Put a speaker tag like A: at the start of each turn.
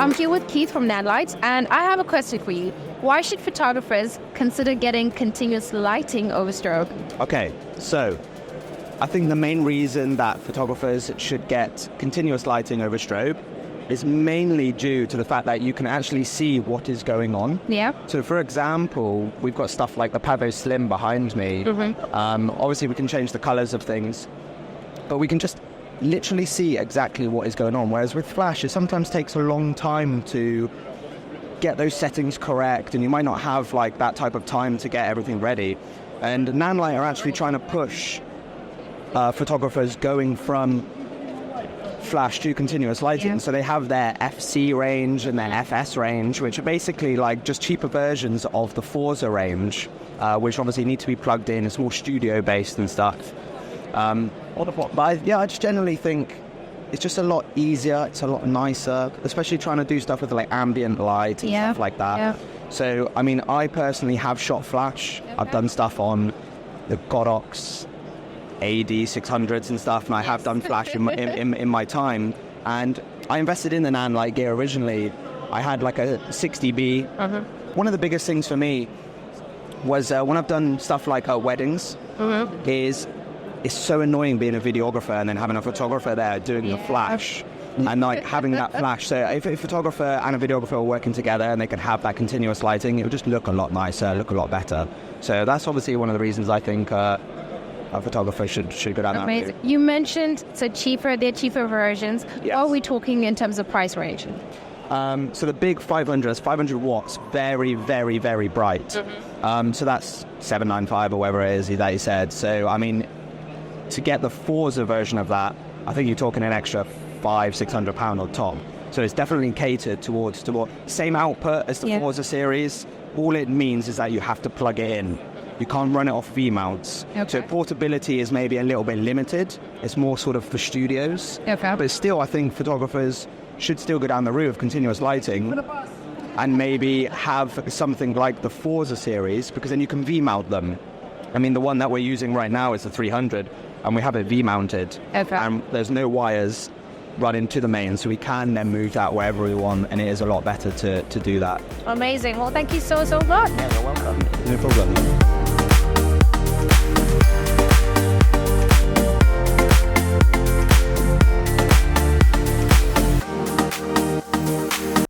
A: I'm here with Keith from Nanlite, and I have a question for you. Why should photographers consider getting continuous lighting over strobe?
B: Okay, so I think the main reason that photographers should get continuous lighting over strobe is mainly due to the fact that you can actually see what is going on.
A: Yeah.
B: So for example, we've got stuff like the PavoSlim behind me. Obviously we can change the colors of things, but we can just literally see exactly what is going on. Whereas with flash, it sometimes takes a long time to get those settings correct, and you might not have like that type of time to get everything ready. And Nanlite are actually trying to push photographers going from flash to continuous lighting. So they have their FC range and their FS range, which are basically like just cheaper versions of the Forza range, which obviously need to be plugged in. It's more studio based and stuff. But I just generally think it's just a lot easier, it's a lot nicer, especially trying to do stuff with like ambient light and stuff like that. So, I mean, I personally have shot flash. I've done stuff on the Godox AD600s and stuff, and I have done flash in my time. And I invested in the Nanlite gear originally. I had like a 60B. One of the biggest things for me was when I've done stuff like weddings, is it's so annoying being a videographer and then having a photographer there doing the flash and like having that flash. So if a photographer and a videographer were working together and they could have that continuous lighting, it would just look a lot nicer, look a lot better. So that's obviously one of the reasons I think a photographer should go down that route.
A: You mentioned they're cheaper versions.
B: Yes.
A: What are we talking in terms of price range?
B: So the big 500 watts, very, very, very bright. So that's 795 or whatever it is that you said. So I mean, to get the Forza version of that, I think you're talking an extra £500-600 on top. So it's definitely catered towards same output as the Forza series. All it means is that you have to plug it in. You can't run it off V-mounts. So portability is maybe a little bit limited. It's more sort of for studios. But still, I think photographers should still go down the route of continuous lighting and maybe have something like the Forza series, because then you can V-mount them. I mean, the one that we're using right now is the 300, and we have it V-mounted. And there's no wires running to the main, so we can then move that wherever we want, and it is a lot better to do that.
A: Amazing. Well, thank you so much.
B: Yeah, you're welcome. No problem.